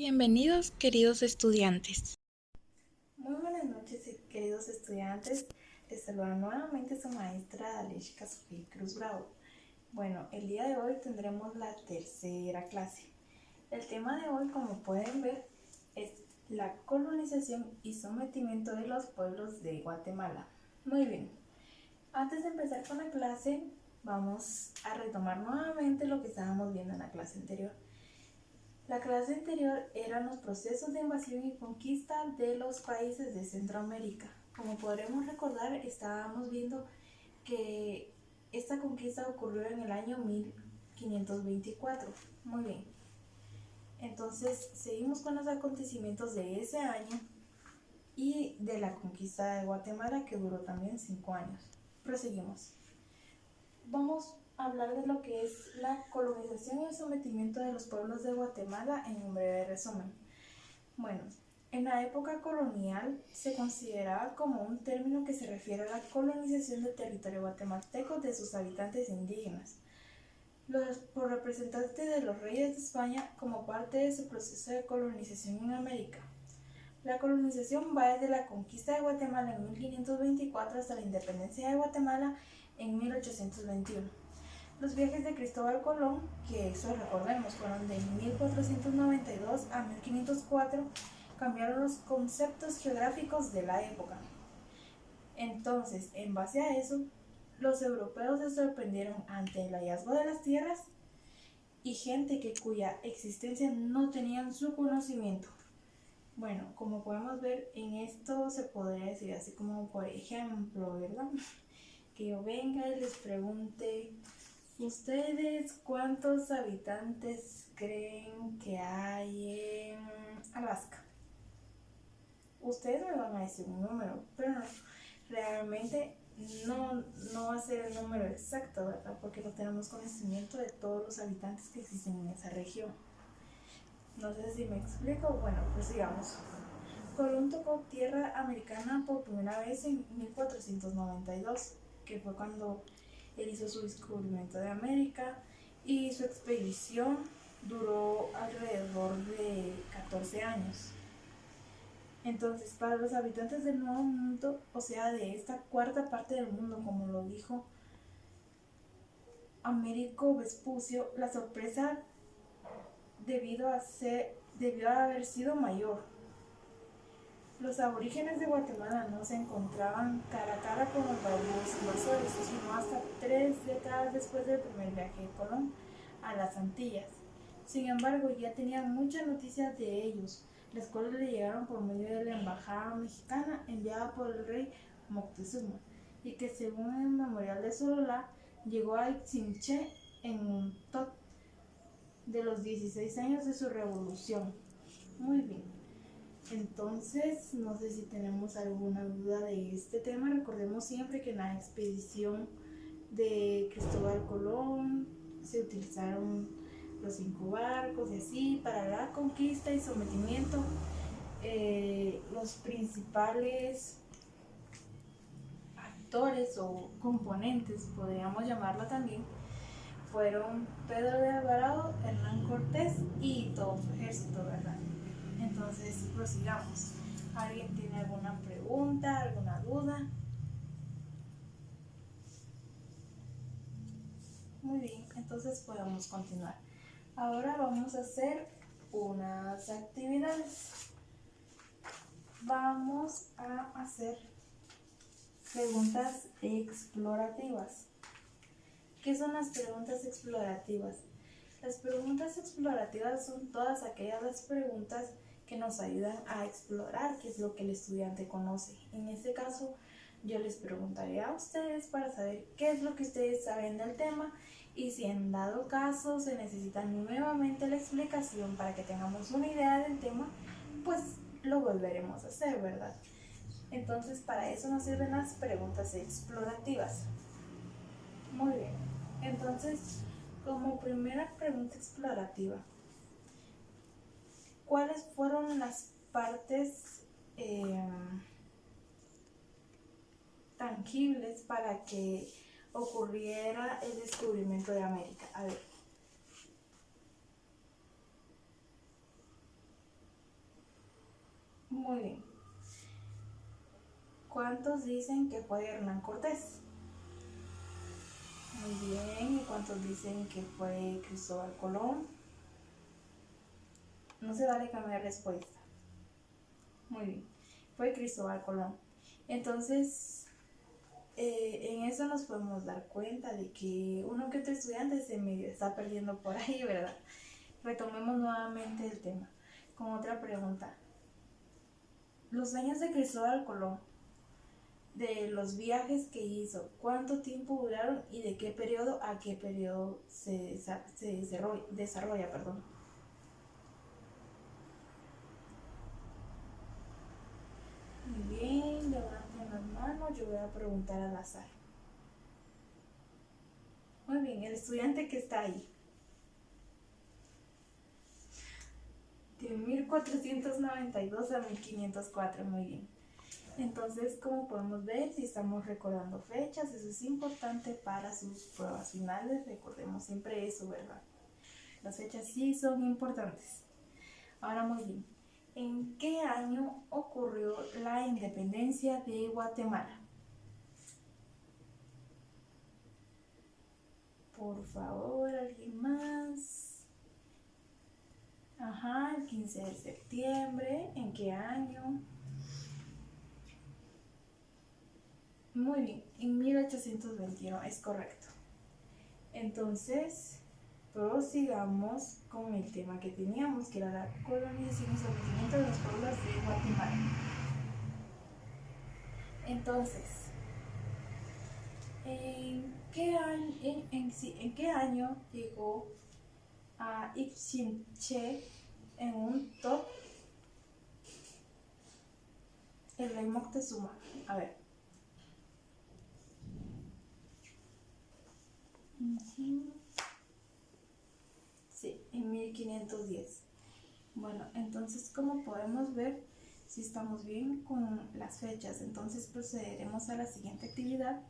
Bienvenidos, queridos estudiantes. Muy buenas noches, queridos estudiantes. Les saluda nuevamente su maestra Alexia Sofía Cruz Bravo. Bueno, el día de hoy tendremos la tercera clase. El tema de hoy, como pueden ver, es la colonización y sometimiento de los pueblos de Guatemala. Muy bien, antes de empezar con la clase, vamos a retomar nuevamente lo que estábamos viendo en la clase anterior. La clase anterior eran los procesos de invasión y conquista de los países de Centroamérica. Como podremos recordar, estábamos viendo que esta conquista ocurrió en el año 1524. Muy bien. Entonces, seguimos con los acontecimientos de ese año y de la conquista de Guatemala, que duró también 5 años. Proseguimos. Vamos a hablar de lo que es la colonización y el sometimiento de los pueblos de Guatemala en un breve resumen. Bueno, en la época colonial se consideraba como un término que se refiere a la colonización del territorio guatemalteco de sus habitantes indígenas, por representantes de los reyes de España como parte de su proceso de colonización en América. La colonización va desde la conquista de Guatemala en 1524 hasta la independencia de Guatemala en 1821. Los viajes de Cristóbal Colón, que eso recordemos fueron de 1492 a 1504, cambiaron los conceptos geográficos de la época. Entonces, en base a eso, los europeos se sorprendieron ante el hallazgo de las tierras y gente cuya existencia no tenían su conocimiento. Bueno, como podemos ver, en esto se podría decir así como por ejemplo, ¿verdad? Que yo venga y les pregunte: ¿ustedes cuántos habitantes creen que hay en Alaska? Ustedes me van a decir un número, pero no, realmente no va a ser el número exacto, ¿verdad? Porque no tenemos conocimiento de todos los habitantes que existen en esa región. No sé si me explico. Bueno, pues sigamos. Colón tocó tierra americana por primera vez en 1492, que fue cuando él hizo su descubrimiento de América, y su expedición duró alrededor de 14 años. Entonces, para los habitantes del Nuevo Mundo, o sea, de esta cuarta parte del mundo, como lo dijo Américo Vespucio, la sorpresa debió haber sido mayor. Los aborígenes de Guatemala no se encontraban cara a cara con los barbudos invasores, sino hasta 3 décadas después del primer viaje de Colón a las Antillas. Sin embargo, ya tenían muchas noticias de ellos, las cuales le llegaron por medio de la embajada mexicana enviada por el rey Moctezuma, y que según el memorial de Sololá, llegó a Ixinché en un tot de los 16 años de su revolución. Muy bien. Entonces, no sé si tenemos alguna duda de este tema. Recordemos siempre que en la expedición de Cristóbal Colón se utilizaron los 5 barcos y así para la conquista y sometimiento. Los principales actores o componentes, podríamos llamarlo también, fueron Pedro de Alvarado, Hernán Cortés y todo su ejército, ¿verdad? Entonces, prosigamos. ¿Alguien tiene alguna pregunta, alguna duda? Muy bien, entonces podemos continuar. Ahora vamos a hacer unas actividades. Vamos a hacer preguntas explorativas. ¿Qué son las preguntas explorativas? Las preguntas explorativas son todas aquellas preguntas que nos ayudan a explorar qué es lo que el estudiante conoce. En este caso, yo les preguntaré a ustedes para saber qué es lo que ustedes saben del tema, y si en dado caso se necesita nuevamente la explicación para que tengamos una idea del tema, pues lo volveremos a hacer, ¿verdad? Entonces, para eso nos sirven las preguntas explorativas. Muy bien. Entonces, como primera pregunta explorativa, ¿cuáles fueron las partes tangibles para que ocurriera el descubrimiento de América? A ver. Muy bien. ¿Cuántos dicen que fue Hernán Cortés? Muy bien. ¿Y cuántos dicen que fue Cristóbal Colón? No se vale cambiar respuesta. Muy bien. Fue Cristóbal Colón. Entonces, en eso nos podemos dar cuenta de que uno que otro estudiante se medio está perdiendo por ahí, ¿verdad? Retomemos nuevamente el tema con otra pregunta. Los años de Cristóbal Colón, de los viajes que hizo, ¿cuánto tiempo duraron y de qué periodo a qué periodo se desarrolla? Perdón. Muy bien, levanten las manos, yo voy a preguntar al azar. Muy bien, el estudiante que está ahí. De 1492 a 1504, muy bien. Entonces, como podemos ver, si estamos recordando fechas, eso es importante para sus pruebas finales. Recordemos siempre eso, ¿verdad? Las fechas sí son importantes. Ahora, muy bien. ¿En qué año ocurrió la independencia de Guatemala? Por favor, ¿alguien más? Ajá, el 15 de septiembre. ¿En qué año? Muy bien, en 1821, es correcto. Entonces, prosigamos con el tema que teníamos, que era la colonización y establecimiento de los pueblos de Guatemala. Entonces, ¿en qué año llegó a Ixinche en un top el rey Moctezuma? A ver. Sí, en 1510. Bueno, entonces como podemos ver, si estamos bien con las fechas, entonces procederemos a la siguiente actividad,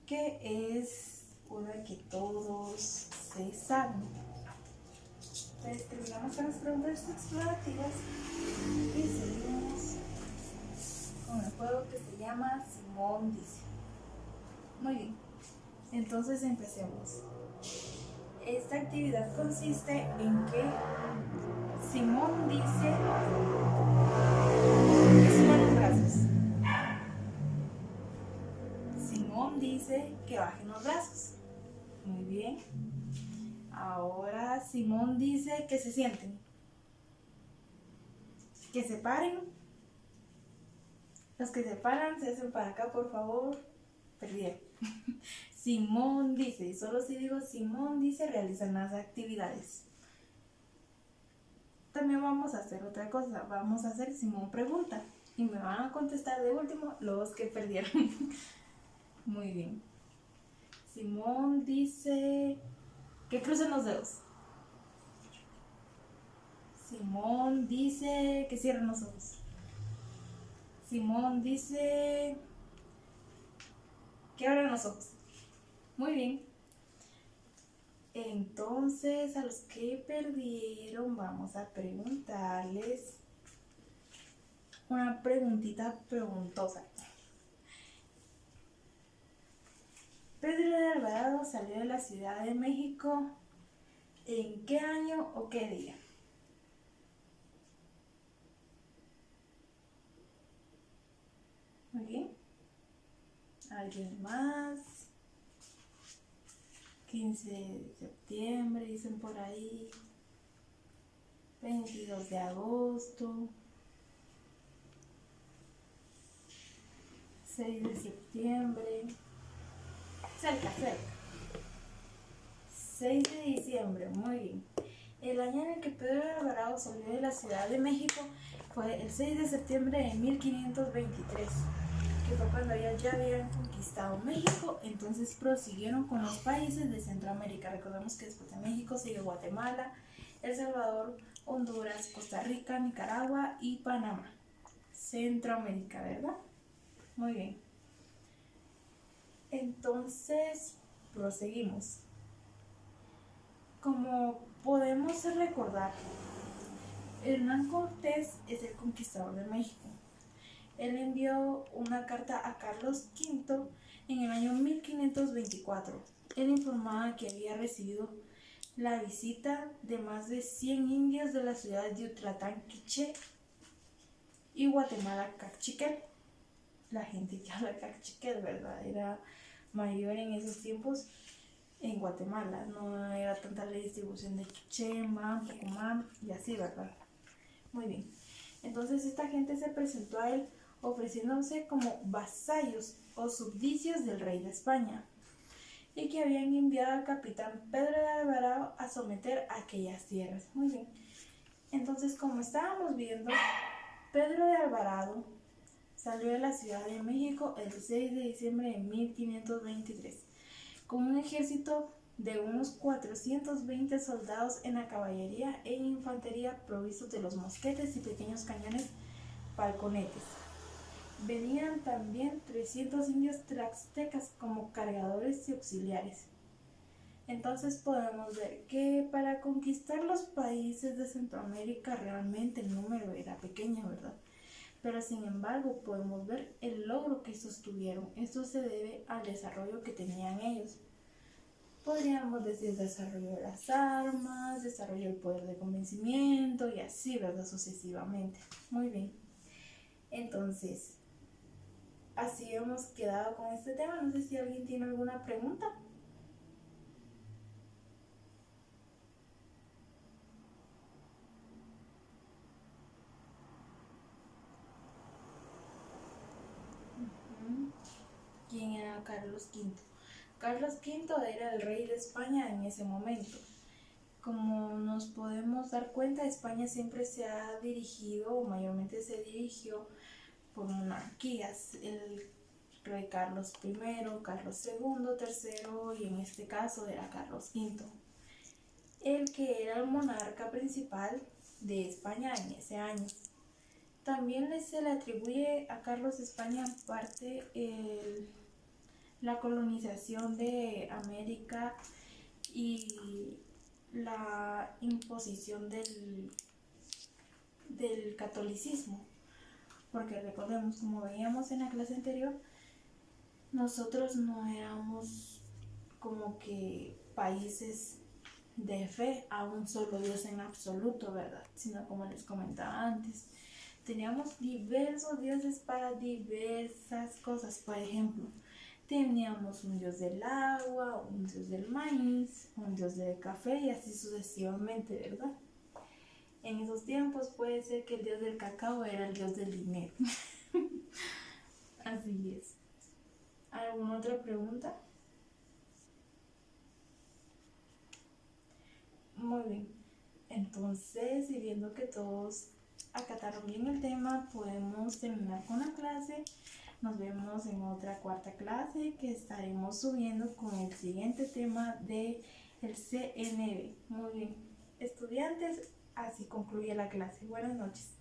que es una que todos se saben. Entonces terminamos con las preguntas explorativas y seguimos con el juego que se llama Simón dice. Muy bien, entonces empecemos. Esta actividad consiste en que Simón dice que suban los brazos. Simón dice que bajen los brazos. Muy bien. Ahora Simón dice que se sienten. Que se paren. Los que se paran se hacen para acá, por favor. Perdieron. Simón dice, y solo si digo Simón dice, realizan las actividades. También vamos a hacer otra cosa. Vamos a hacer Simón pregunta. Y me van a contestar de último los que perdieron. Muy bien. Simón dice que crucen los dedos. Simón dice que cierren los ojos. Simón dice que abran los ojos. Muy bien. Entonces, a los que perdieron, vamos a preguntarles una preguntita preguntosa. Pedro de Alvarado salió de la Ciudad de México ¿en qué año o qué día? Muy bien. ¿Alguien más? 15 de septiembre, dicen por ahí. 22 de agosto. 6 de septiembre. Cerca. 6 de diciembre, muy bien. El año en el que Pedro de Alvarado salió de la Ciudad de México fue el 6 de septiembre de 1523, que fue cuando ellos ya habían conquistado México. Entonces prosiguieron con los países de Centroamérica. Recordemos que después de México siguió Guatemala, El Salvador, Honduras, Costa Rica, Nicaragua y Panamá. Centroamérica, ¿verdad? Muy bien. Entonces, proseguimos. Como podemos recordar, Hernán Cortés es el conquistador de México. Él envió una carta a Carlos V en el año 1524. Él informaba que había recibido la visita de más de 100 indios de las ciudades de Utralán, Quiché y Guatemala, Cachiquel. La gente que habla Cachiquel, ¿verdad? Era mayor en esos tiempos en Guatemala. No era tanta la distribución de Quichema, Tucumán y así, ¿verdad? Muy bien. Entonces esta gente se presentó a él ofreciéndose como vasallos o subdicios del rey de España y que habían enviado al capitán Pedro de Alvarado a someter aquellas tierras. Muy bien. Entonces, como estábamos viendo, Pedro de Alvarado salió de la Ciudad de México el 6 de diciembre de 1523 con un ejército de unos 420 soldados en la caballería e infantería provistos de los mosquetes y pequeños cañones falconetes. Venían también 300 indios tlaxtecas como cargadores y auxiliares. Entonces podemos ver que para conquistar los países de Centroamérica realmente el número era pequeño, ¿verdad? Pero sin embargo podemos ver el logro que estos tuvieron. Esto se debe al desarrollo que tenían ellos. Podríamos decir desarrollo de las armas, desarrollo del poder de convencimiento y así, ¿verdad? Sucesivamente. Muy bien. Entonces, así hemos quedado con este tema. No sé si alguien tiene alguna pregunta. ¿Quién era Carlos V? Carlos V era el rey de España en ese momento. Como nos podemos dar cuenta, España siempre se ha dirigido, o mayormente se dirigió, por monarquías. El rey Carlos I, Carlos II, tercero y en este caso era Carlos V, el que era el monarca principal de España en ese año. También se le atribuye a Carlos de España en parte la colonización de América y la imposición del catolicismo, porque recordemos, como veíamos en la clase anterior, nosotros no éramos como que países de fe a un solo Dios en absoluto, ¿verdad? Sino como les comentaba antes, teníamos diversos dioses para diversas cosas. Por ejemplo, teníamos un dios del agua, un dios del maíz, un dios del café y así sucesivamente, ¿verdad? En esos tiempos puede ser que el dios del cacao era el dios del dinero. Así es. ¿Alguna otra pregunta? Muy bien. Entonces, y viendo que todos acataron bien el tema, podemos terminar con la clase. Nos vemos en otra cuarta clase que estaremos subiendo con el siguiente tema de el CNB. Muy bien, estudiantes, así concluye la clase. Buenas noches.